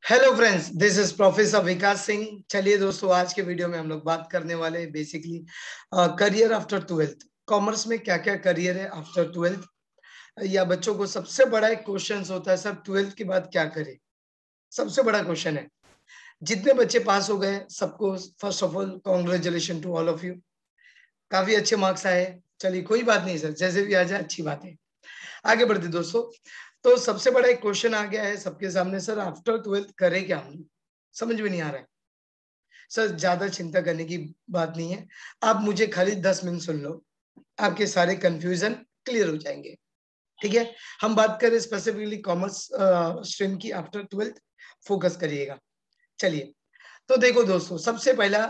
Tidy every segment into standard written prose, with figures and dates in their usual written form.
Hello friends, this is professor Vikas Singh. चलिए दोस्तों, आज के वीडियो में हम लोग बात करने वाले हैं basically career after twelfth. Commerce में क्या क्या करियर है आफ्टर ट्वेल्थ, या बच्चों को सबसे बड़ा एक क्वेश्चन होता है, सर ट्वेल्थ के बाद क्या करें। सबसे बड़ा क्वेश्चन है। जितने बच्चे पास हो गए सबको first of all congratulation to all of you. काफी अच्छे मार्क्स आए। चलिए कोई बात नहीं सर, जैसे भी आ जाए अच्छी बात है। आगे बढ़ते दोस्तों। तो सबसे बड़ा एक क्वेश्चन आ गया है सबके सामने, सर आफ्टर ट्वेल्थ करें क्या हम। समझ में नहीं आ रहा है। सर ज्यादा चिंता करने की बात नहीं है, आप मुझे खाली 10 मिनट सुन लो, आपके सारे कंफ्यूजन क्लियर हो जाएंगे। ठीक है, हम बात करें स्पेसिफिकली कॉमर्स स्ट्रीम की आफ्टर ट्वेल्थ। फोकस करिएगा। चलिए, तो देखो दोस्तों, सबसे पहला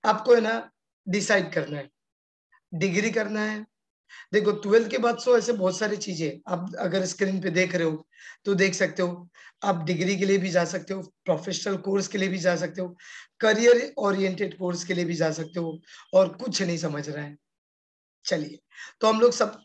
आपको है ना डिसाइड करना है, डिग्री करना है। देखो ट्वेल्थ के बाद ऐसे बहुत सारी चीजें आप अगर स्क्रीन पे देख रहे हो तो देख सकते हो। आप डिग्री के लिए भी जा सकते हो, प्रोफेशनल कोर्स के लिए भी जा सकते हो, करियर ओरिएंटेड कोर्स के लिए भी जा सकते हो, और कुछ नहीं समझ रहा है। चलिए, तो हम लोग सब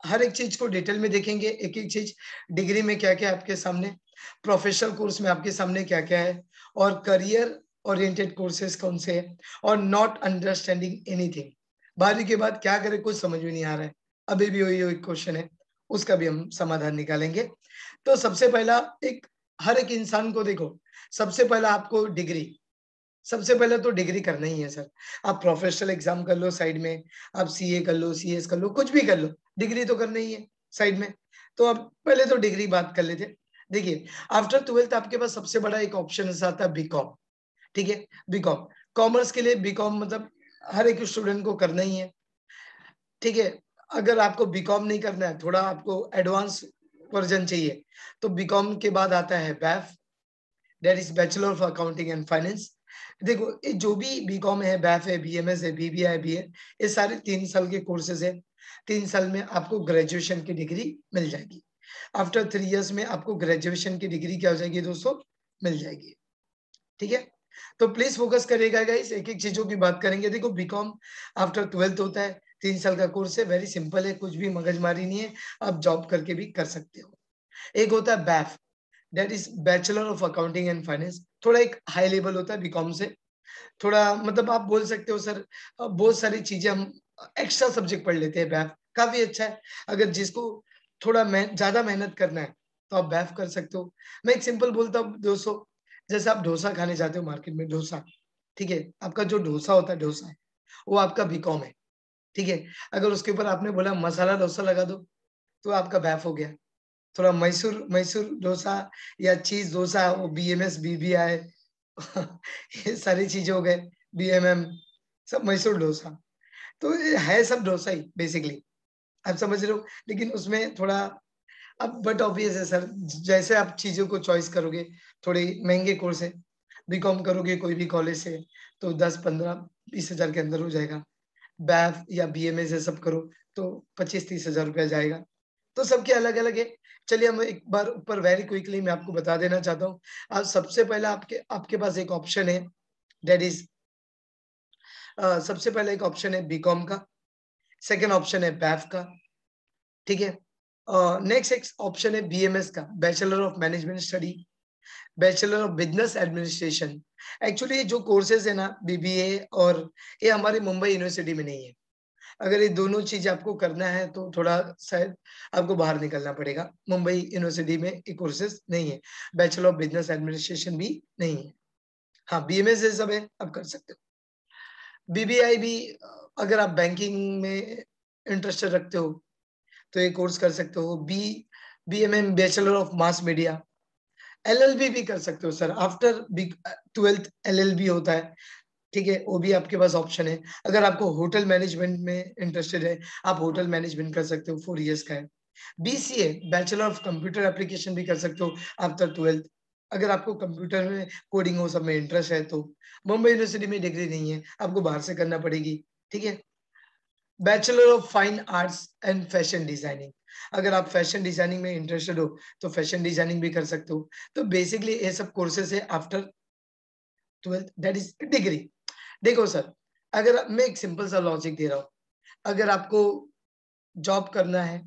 हर एक चीज को डिटेल में देखेंगे, एक एक चीज। डिग्री में क्या क्या है आपके सामने, प्रोफेशनल कोर्स में आपके सामने क्या क्या है, और करियर ओरिएंटेड कोर्सेज कौन से हैं, और नॉट अंडरस्टैंडिंग एनीथिंग। 12वीं के बाद क्या करें कुछ समझ में नहीं आ रहा है, अभी भी वही क्वेश्चन है, उसका भी हम समाधान निकालेंगे। तो सबसे पहला एक, हर एक इंसान को देखो, सबसे पहला आपको डिग्री, सबसे पहले तो डिग्री करना ही है सर। आप प्रोफेशनल एग्जाम कर लो साइड में, आप सीए कर लो, सीएस कर लो, कुछ भी कर लो, डिग्री तो करना ही है साइड में। तो अब पहले तो डिग्री बात कर लेते। देखिए, आफ्टर ट्वेल्थ आपके पास सबसे बड़ा एक ऑप्शन आता है बीकॉम। ठीक है, बीकॉम। कॉमर्स के लिए बीकॉम मतलब हर एक स्टूडेंट को करना ही है। ठीक है, अगर आपको बीकॉम नहीं करना है, थोड़ा आपको एडवांस वर्जन चाहिए, तो बीकॉम के बाद आता है BAIF, that is bachelor of accounting and finance. देखो ये जो भी बीकॉम है, बैफ है, बीएमएस है, बीबीए भी है, ये सारे 3 साल के कोर्सेज है। 3 साल में आपको ग्रेजुएशन की डिग्री मिल जाएगी। आफ्टर 3 इयर्स में आपको ग्रेजुएशन की डिग्री क्या हो जाएगी दोस्तों, मिल जाएगी। ठीक है, तो प्लीज फोकस करिएगा गाइस, एक एक चीजों की बात करेंगे। देखो बीकॉम आफ्टर ट्वेल्थ होता है, 3 साल का कोर्स है, वेरी सिंपल है, कुछ भी मगजमारी नहीं है, आप जॉब करके भी कर सकते हो। एक होता है BAIF, that is bachelor of accounting and finance. थोड़ा एक हाई लेवल होता है बीकॉम से, थोड़ा मतलब आप बोल सकते हो सर बहुत सारी चीजें हम एक्स्ट्रा सब्जेक्ट पढ़ लेते हैं। बैफ काफी अच्छा है, अगर जिसको थोड़ा ज्यादा मेहनत करना है तो आप बैफ कर सकते हो। मैं एक सिंपल बोलता हूँ दोस्तों, जैसे आप डोसा खाने जाते हो मार्केट में, डोसा, ठीक है, आपका जो डोसा होता है, डोसा वो आपका बीकॉम है। ठीक है, अगर उसके ऊपर आपने बोला मसाला डोसा लगा दो, तो आपका बैफ हो गया। थोड़ा मैसूर मैसूर डोसा या चीज डोसा, वो बीएमएस बीबीआई ये सारी चीजें हो गए, बीएमएम, सब मैसूर डोसा। तो ये है सब डोसा ही बेसिकली, आप समझ रहे हो। लेकिन उसमें थोड़ा, अब बट ऑब्वियस है सर, जैसे आप चीजों को चॉइस करोगे, थोड़े महंगे कोर्स है। बीकॉम करोगे कोई भी कॉलेज से तो 10, 15, 20 हजार के अंदर हो जाएगा। बैफ या बीएमएस ये सब करो तो 25, 30 हजार रुपया जाएगा। तो सबके अलग अलग है। चलिए हम एक बार ऊपर वेरी क्विकली मैं आपको बता देना चाहता हूँ। आज सबसे पहला आपके आपके पास एक ऑप्शन है, दैट इज सबसे पहला एक ऑप्शन है बीकॉम का, सेकंड ऑप्शन है बैफ का। ठीक है, नेक्स्ट एक ऑप्शन है बीएमएस का, bachelor of management study, bachelor of business administration. Actually ये जो कोर्सेज है ना बीबीए, और ये हमारी मुंबई यूनिवर्सिटी में नहीं है। अगर ये दोनों चीज आपको करना है तो थोड़ा शायद आपको बाहर निकलना पड़ेगा, मुंबई यूनिवर्सिटी में ये कोर्सेज नहीं है। बैचलर ऑफ बिजनेस एडमिनिस्ट्रेशन भी नहीं है। हाँ बीएमएस ये सब है, आप कर सकते हो। बीबीआई भी, अगर आप बैंकिंग में इंटरेस्टेड रखते हो तो ये कोर्स कर सकते हो। BMM bachelor of mass media. LLB भी कर सकते हो सर, आफ्टर ट्वेल्थ एलएलबी होता है। ठीक है, वो भी आपके पास ऑप्शन है। अगर आपको होटल मैनेजमेंट में इंटरेस्टेड है, आप होटल मैनेजमेंट कर सकते हो, 4 इयर्स का है। BCA bachelor of computer application भी कर सकते हो आफ्टर ट्वेल्थ, अगर आपको कंप्यूटर में कोडिंग वो सब में इंटरेस्ट है तो। मुंबई यूनिवर्सिटी में डिग्री नहीं है, आपको बाहर से करना पड़ेगी। ठीक है, bachelor of fine arts and fashion designing, अगर आप फैशन डिजाइनिंग में इंटरेस्टेड हो तो फैशन डिजाइनिंग भी कर सकते हो। तो बेसिकली ये सब कोर्सेज है after twelfth, that is degree. देखो सर, अगर मैं एक सिंपल सा लॉजिक दे रहा हूँ, अगर आपको जॉब करना है,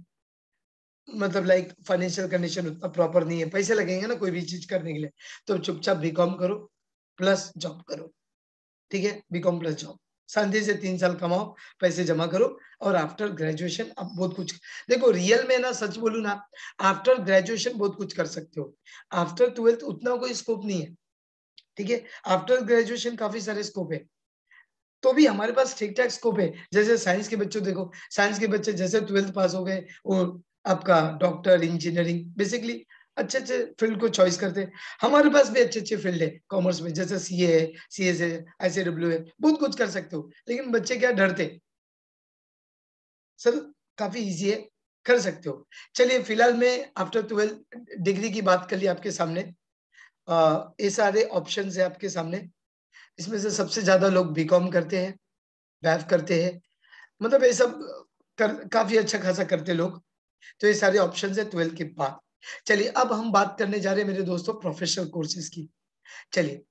मतलब लाइक फाइनेंशियल कंडीशन उतना प्रॉपर नहीं है, पैसे लगेंगे ना कोई भी चीज करने के लिए, तो चुपचाप बीकॉम करो प्लस जॉब करो, ठीक है, बीकॉम प्लस जॉब, शांति से 3 साल कमाओ, पैसे जमा करो, और आफ्टर ग्रेजुएशन आप बहुत कुछ देखो। रियल में ना, सच बोलूं ना, आफ्टर ग्रेजुएशन बहुत कुछ कर सकते हो। आफ्टर 12th उतना कोई स्कोप नहीं है, ठीक है, आफ्टर ग्रेजुएशन काफी सारे स्कोप है, तो भी हमारे पास ठीक ठाक स्कोप है। जैसे साइंस के बच्चों देखो, साइंस के बच्चे जैसे 12th पास हो गए, वो आपका डॉक्टर, इंजीनियरिंग, बेसिकली अच्छे अच्छे फील्ड को चॉइस करते हैं। हमारे पास भी अच्छे अच्छे फील्ड है कॉमर्स में, जैसे सीए है, सीएस है, ICAW है, बहुत कुछ कर सकते हो। लेकिन बच्चे क्या डरते, सर काफी इजी है, कर सकते हो। चलिए फिलहाल में आफ्टर 12th डिग्री की बात कर ली आपके सामने। ये सारे ऑप्शन है आपके सामने, इसमें से सबसे ज्यादा लोग बीकॉम करते हैं, वैफ करते हैं, मतलब ये सब काफी अच्छा खासा करते लोग। तो ये सारे ऑप्शन है 12th के बाद। चलिए अब हम बात करने जा रहे हैं मेरे दोस्तों प्रोफेशनल कोर्सेज की। चलिए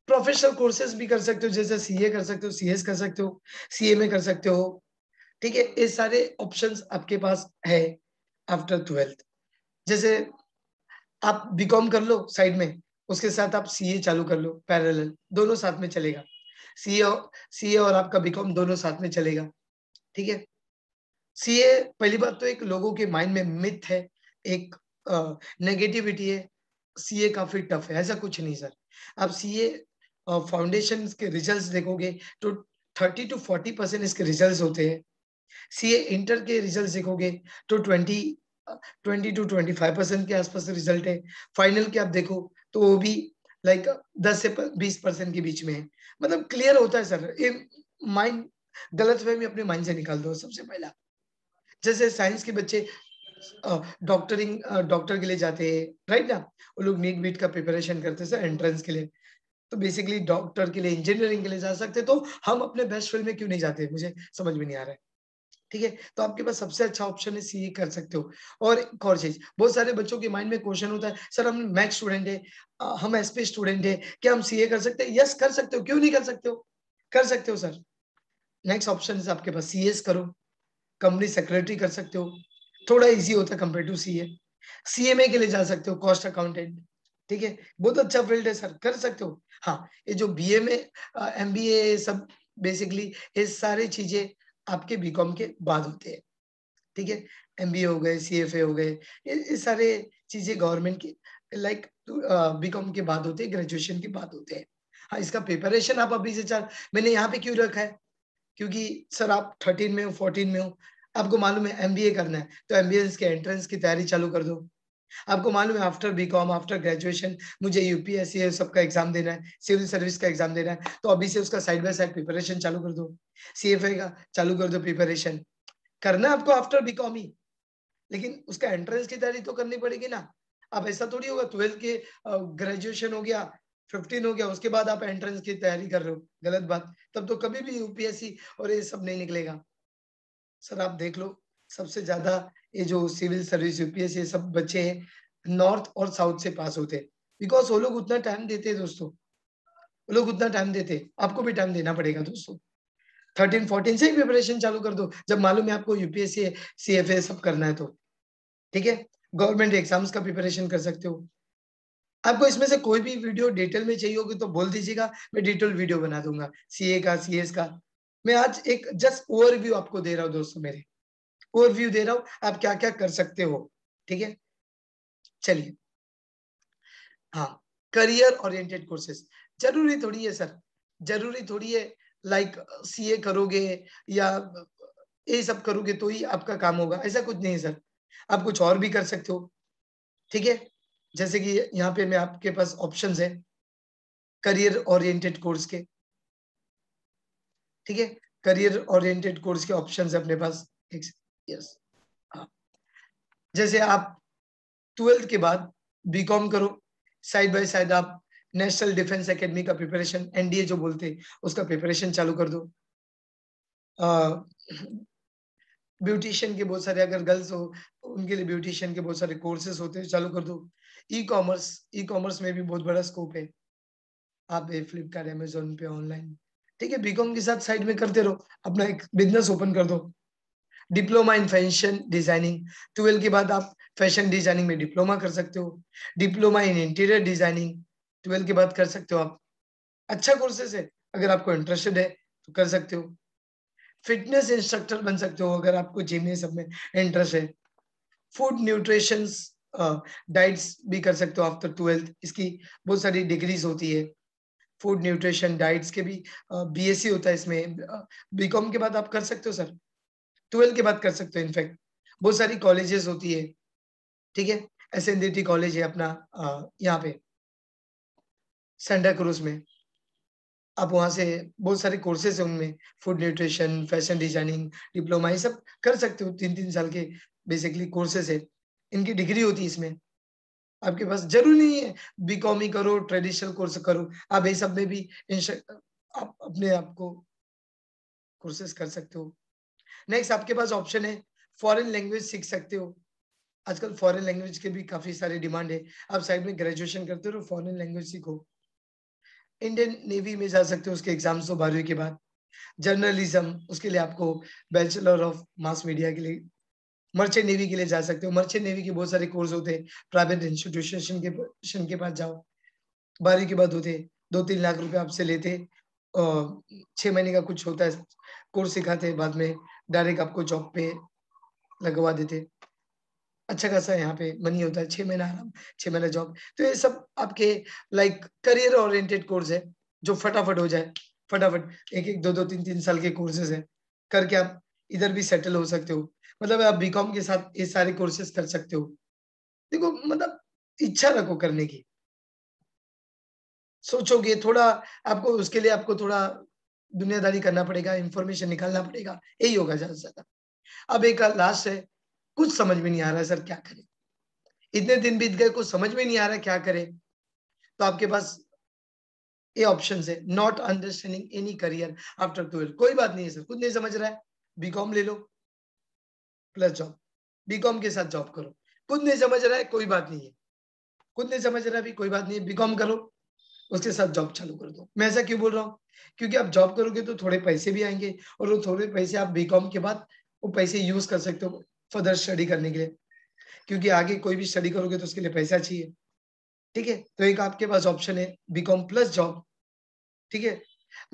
प्रोफेशनल कोर्सेज भी कर सकते हो, जैसे सीए कर सकते हो, सीएस कर सकते हो, सीएमए कर सकते हो, ठीक है, ये सारे ऑप्शंस आपके पास है आफ्टर 12th। जैसे आप बीकॉम कर लो साइड में, उसके साथ आप सीए चालू कर लो, पैरेलल दोनों साथ में चलेगा, सीए और आपका बीकॉम दोनों साथ में चलेगा, ठीक है। सीए, पहली बात तो एक लोगों के माइंड में मिथ है, एक नेगेटिविटी है, सीए काफी टफ है, ऐसा कुछ नहीं सर। आप सीए फाउंडेशन के रिजल्ट्स देखोगे तो 30 to 40% इसके रिजल्ट्स होते हैं। सीए इंटर के रिजल्ट देखोगे तो 20 to 25% के आसपास रिजल्ट है। फाइनल के आप देखो तो वो भी लाइक 10 से 20% के बीच में है, मतलब क्लियर होता है सर। ये माइंड, गलत फहमी अपने माइंड से निकाल दो सबसे पहला। जैसे साइंस के बच्चे डॉक्टर के लिए जाते हैं, राइट ना, वो लोग नीट बीट का प्रिपरेशन करते हैं सर एंट्रेंस के लिए, तो बेसिकली डॉक्टर के लिए, इंजीनियरिंग के लिए जा सकते, तो हम अपने बेस्ट फील्ड में क्यों नहीं जाते, मुझे समझ में नहीं आ रहा है, ठीक है। तो आपके पास सबसे अच्छा ऑप्शन है सीए, कर सकते हो। और एक और चीज, बहुत सारे बच्चों के माइंड में क्वेश्चन होता है, सर हम मैथ स्टूडेंट है, हम एसपी स्टूडेंट है, क्या हम सीए कर सकते हैं? यस कर सकते हो, क्यों नहीं कर सकते हो, कर सकते हो सर। नेक्स्ट ऑप्शन है आपके पास सीएस करो, कंपनी सेक्रेटरी कर सकते हो, थोड़ा इजी होता है कंपेयर टू सीए। सीएमए के लिए जा सकते हो, कॉस्ट अकाउंटेंट, ठीक है, बहुत अच्छा फील्ड है सर, कर सकते हो। हाँ, ये जो बीए में एमबीए सब, बेसिकली ये सारी चीजें आपके बीकॉम के बाद होते हैं, ठीक है। एमबीए हो गए, सीएफए हो गए, ये सारे चीजें गवर्नमेंट की लाइक बीकॉम के बाद होते हैं, ग्रेजुएशन के बाद होते हैं। हाँ, इसका प्रिपरेशन आप अभी से चार, मैंने यहाँ पे क्यों रखा है, क्योंकि सर आप 13 में हो, 14 में हो, आपको मालूम है एमबीए करना है, तो एमबीए के एंट्रेंस की तैयारी चालू कर दो। आपको मालूम है आफ्टर बीकॉम, आफ्टर ग्रेजुएशन मुझे यूपीएससी सबका एग्जाम देना है, सिविल सर्विस का एग्जाम देना है, तो अभी से उसका साइड बाय साइड प्रिपरेशन चालू कर दो, सीएफए का चालू कर दो प्रिपरेशन। करना आपको आफ्टर बीकॉम ही, लेकिन उसका एंट्रेंस की तैयारी तो करनी पड़ेगी ना। अब ऐसा थोड़ी होगा 12th के ग्रेजुएशन हो गया, 15 हो गया, उसके बाद आप एंट्रेंस की तैयारी कर रहे हो, गलत बात, तब तो कभी भी यूपीएससी और ये सब नहीं निकलेगा। सर आप देख लो, सबसे ज्यादा ये जो सिविल सर्विस, यूपीएससी सब बच्चे हैं नॉर्थ और साउथ से पास होते हैं, बिकॉज वो लोग उतना टाइम देते हैं दोस्तों, वो लोग उतना टाइम देते हैं, आपको भी टाइम देना पड़ेगा दोस्तों। 13-14 से ही प्रिपरेशन चालू कर दो, जब मालूम है आपको यूपीएससी सीएफए सब करना है तो, ठीक है। गवर्नमेंट एग्जाम्स का प्रिपरेशन कर सकते हो। आपको इसमें से कोई भी वीडियो डिटेल में चाहिए होगी तो बोल दीजिएगा, मैं डिटेल वीडियो बना दूंगा, सीए का, सीएस का। मैं आज एक जस्ट ओवरव्यू आपको दे रहा हूँ दोस्तों, मेरे ओवरव्यू दे रहा हूँ, आप क्या क्या कर सकते हो, ठीक है। चलिए, हाँ, करियर ओरिएंटेड कोर्सेज जरूरी थोड़ी है सर, जरूरी थोड़ी है लाइक सीए करोगे या ये सब करोगे तो ही आपका काम होगा, ऐसा कुछ नहीं है सर। आप कुछ और भी कर सकते हो, ठीक है। जैसे कि यहाँ पे मैं आपके पास ऑप्शंस है करियर ओरिएंटेड कोर्स के, ठीक है, करियर ओरिएंटेड कोर्स के ऑप्शंस है अपने पास। यस, हाँ, जैसे आप 12th के बाद बीकॉम करो, साइड बाय साइड आप नेशनल डिफेंस एकेडमी का प्रिपरेशन, एनडीए जो बोलते हैं, उसका प्रिपरेशन चालू कर दो। ब्यूटिशियन के बहुत सारे, अगर गर्ल्स हो उनके लिए ब्यूटिशियन के बहुत सारे कोर्सेज होते हैं, चालू कर दो। ई कॉमर्स में भी बहुत बड़ा स्कोप है, आप फ्लिपकार्ट, अमेजोन पे ऑनलाइन, ठीक है, बीकॉम के साथ साइड में करते रहो, अपना एक बिजनेस ओपन कर दो। डिप्लोमा इन फैशन डिजाइनिंग, 12 के बाद आप फैशन डिजाइनिंग में डिप्लोमा कर सकते हो, डिप्लोमा इन इंटीरियर डिजाइनिंग 12 के बाद कर सकते हो आप। अच्छा कोर्सेज है, अगर आपको इंटरेस्टेड है तो कर सकते हो। फिटनेस इंस्ट्रक्टर बन सकते हो अगर आपको जिम ये सब में इंटरेस्ट है। फूड न्यूट्रिशन डाइट्स भी कर सकते हो आफ्टर 12, इसकी बहुत सारी डिग्रीज होती है। फूड न्यूट्रिशन डाइट्स के भी बीएससी होता है इसमें। बीकॉम के बाद आप कर सकते हो सर, 12 के बाद कर सकते हो। इनफैक्ट बहुत सारी कॉलेजेस होती है, ठीक है। एसएनडीटी कॉलेज है अपना यहाँ पे सेंटा क्रूज में, आप वहां से बहुत सारे कोर्सेज है उनमें, food nutrition, fashion designing, diploma, ये सब कर सकते हो। 3-3 साल के बेसिकली कोर्सेज है, इनकी डिग्री होती है इसमें। आपके पास जरूरी नहीं है बीकॉम ही करो, ट्रेडिशनल कोर्स करो, आप ये सब में भी आप अपने आप को कोर्सेज कर सकते हो। नेक्स्ट आपके पास ऑप्शन है फॉरेन लैंग्वेज सीख सकते हो। आजकल फॉरेन लैंग्वेज के भी काफी सारी डिमांड है, आप साइड में ग्रेजुएशन करते हो, फॉरेन लैंग्वेज सीखो। इंडियन नेवी में जा सकते हो, उसके एग्जाम्स हो 12वीं के बाद। जर्नलिज्म, उसके लिए आपको बैचलर ऑफ मास मीडिया के लिए मर्चेंट नेवी के लिए जा सकते हो। मर्चेंट नेवी के बहुत सारे कोर्स होते हैं, प्राइवेट इंस्टीट्यूशन के पास जाओ, 12वीं के बाद होते, 2-3 लाख रुपए आपसे लेते, 6 महीने का कुछ होता है कोर्स सिखाते, बाद में डायरेक्ट आपको जॉब पे लगवा देते। अच्छा खासा यहाँ पे मनी होता है, 6 महीना आराम, 6 महीना जॉब। तो ये सब आपके लाइक करियर ओरिएंटेड कोर्स है जो फटाफट हो जाए, फटाफट 1-1, 2-2, 3-3 साल के कोर्सेज है, करके आप इधर भी सेटल हो सकते हो। मतलब आप बीकॉम के साथ ये सारे कोर्सेज कर सकते हो। देखो मतलब इच्छा रखो करने की, सोचोगे थोड़ा, आपको उसके लिए आपको थोड़ा दुनियादारी करना पड़ेगा, इंफॉर्मेशन निकालना पड़ेगा, यही होगा ज्यादा से ज्यादा। अब एक लास्ट है, कुछ समझ में नहीं आ रहा है सर क्या करें, इतने दिन बीत गए, कुछ समझ में नहीं आ रहा क्या करें, तो आपके पास ये ऑप्शन है, not understanding any career after 12। कोई बात नहीं है सर, कुछ नहीं समझ रहा है, बीकॉम ले लो प्लस जॉब, बीकॉम के साथ जॉब करो। कुछ नहीं समझ रहा है कोई बात नहीं है, कुछ नहीं समझ रहा है भी कोई बात नहीं है, बीकॉम करो, उसके साथ जॉब चालू कर दो। मैं ऐसा क्यों बोल रहा हूँ, क्योंकि आप जॉब करोगे तो थोड़े पैसे भी आएंगे, और वो थोड़े पैसे आप बीकॉम के बाद वो पैसे यूज कर सकते हो फर्दर स्टडी करने के लिए, क्योंकि आगे कोई भी स्टडी करोगे तो उसके लिए पैसा चाहिए, ठीक है। तो एक आपके पास ऑप्शन है बीकॉम प्लस जॉब, ठीक है।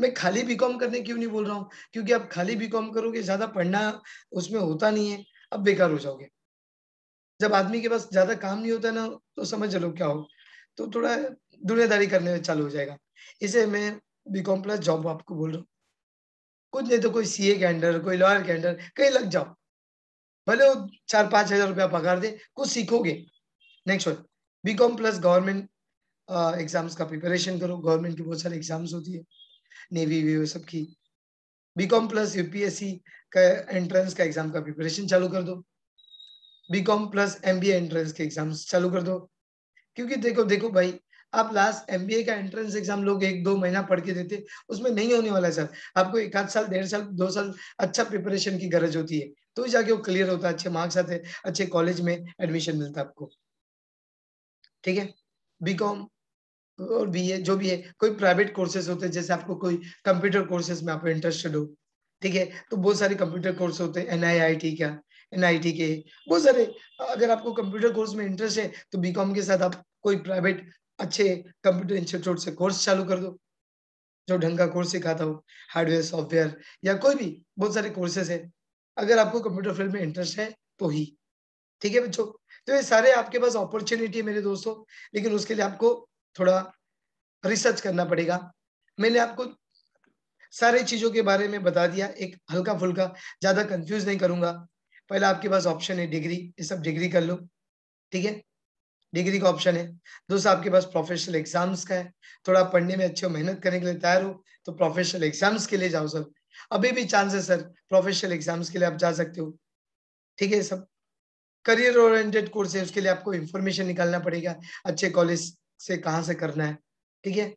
मैं खाली बीकॉम करने क्यों नहीं बोल रहा हूँ, क्योंकि आप खाली बीकॉम करोगे, ज्यादा पढ़ना उसमें होता नहीं है, अब बेकार हो जाओगे। जब आदमी के पास ज्यादा काम नहीं होता ना, तो समझ लो क्या हो, तो थोड़ा दुनियादारी करने में चालू हो जाएगा। इसे मैं बीकॉम प्लस जॉब आपको बोल रहा हूँ। कुछ नहीं तो कोई सीए के अंडर, कोई लॉयर के अंडर कहीं लग जाओ, भले वो 4-5 हजार रुपया पगार दे, कुछ सीखोगे। Next one, BCom plus government exams का प्रिपरेशन करो, गवर्नमेंट की बहुत सारी एग्जाम्स होती है, नेवी वी सब की। बीकॉम प्लस यूपीएससी का एंट्रेंस का एग्जाम का प्रिपरेशन चालू कर दो, बीकॉम प्लस एमबीए एंट्रेंस के एग्जाम्स चालू कर दो। क्योंकि देखो देखो भाई, आप लास्ट एमबीए का एंट्रेंस एग्जाम लोग 1-2 महीना पढ़ के देते, उसमें नहीं होने वाला है सर। आपको 1 आध साल, 1.5 साल, 2 साल अच्छा प्रिपरेशन की गरज होती है, तो जाके वो क्लियर होता है, अच्छे मार्क्स आते हैं, अच्छे कॉलेज में एडमिशन मिलता है आपको, ठीक है। बीकॉम और बीए जो भी है, कोई प्राइवेट कोर्सेज होते हैं, जैसे आपको कोई कंप्यूटर कोर्सेज में आप इंटरेस्टेड हो, ठीक है, तो बहुत सारे कंप्यूटर कोर्स होते हैं, एनआईआईटी का, एनआईटी के बहुत सारे। अगर आपको कंप्यूटर कोर्स में इंटरेस्ट है तो बीकॉम के साथ आप कोई प्राइवेट अच्छे कंप्यूटर इंस्टीट्यूट से कोर्स चालू कर दो, जो ढंग का कोर्स सिखाता हो, हार्डवेयर सॉफ्टवेयर या कोई भी, बहुत सारे कोर्सेज है, अगर आपको कंप्यूटर फील्ड में इंटरेस्ट है तो ही, ठीक है बच्चों। तो ये सारे आपके पास अपॉर्चुनिटी है मेरे दोस्तों, लेकिन उसके लिए आपको थोड़ा रिसर्च करना पड़ेगा। मैंने आपको सारी चीजों के बारे में बता दिया, एक हल्का फुल्का, ज्यादा कंफ्यूज नहीं करूंगा। पहला आपके पास ऑप्शन है डिग्री, ये सब डिग्री कर लो, ठीक है, डिग्री का ऑप्शन है। दूसरा आपके पास प्रोफेशनल एग्जाम्स का है, थोड़ा पढ़ने में अच्छे मेहनत करने के लिए तैयार हो तो प्रोफेशनल एग्जाम्स के लिए जाओ सर, अभी भी चांस है सर, प्रोफेशनल एग्जाम्स के लिए आप जा सकते हो, ठीक है। सब करियर ओरिएंटेड कोर्स है, उसके लिए आपको इंफॉर्मेशन निकालना पड़ेगा, अच्छे कॉलेज से कहाँ से करना है, ठीक है।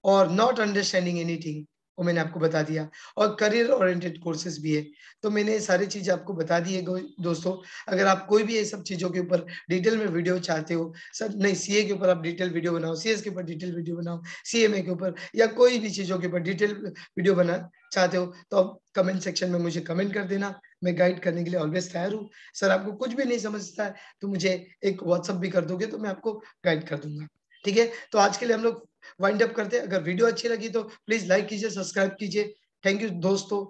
और नॉट अंडरस्टैंडिंग एनीथिंग, वो मैंने आपको बता दिया, और करियर ओरिएंटेड कोर्सेज भी है। तो मैंने ये सारी चीजें आपको बता दी है दोस्तों। अगर आप कोई भी ये सब चीजों के ऊपर डिटेल में वीडियो चाहते हो, सर नहीं सीए के ऊपर आप डिटेल वीडियो बनाओ, सीएस के ऊपर डिटेल वीडियो बनाओ, सीएमए के ऊपर या कोई भी चीजों के ऊपर डिटेल वीडियो बना चाहते हो, तो आप कमेंट सेक्शन में मुझे कमेंट कर देना, मैं गाइड करने के लिए ऑलवेज तैयार हूँ। सर आपको कुछ भी नहीं समझता है तो मुझे एक व्हाट्सएप भी कर दोगे तो मैं आपको गाइड कर दूँगा। ठीक है? तो आज के लिए हम लोग वाइंड अप करते हैं। अगर वीडियो अच्छी लगी तो प्लीज़ लाइक कीजिए, सब्सक्राइब कीजिए। थैंक यू दोस्तों।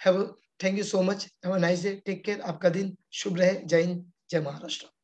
Have a thank you so much. Have a nice day. Take care. आपका दिन शुभ रहे। जय हिंद, जय महाराष्ट्र।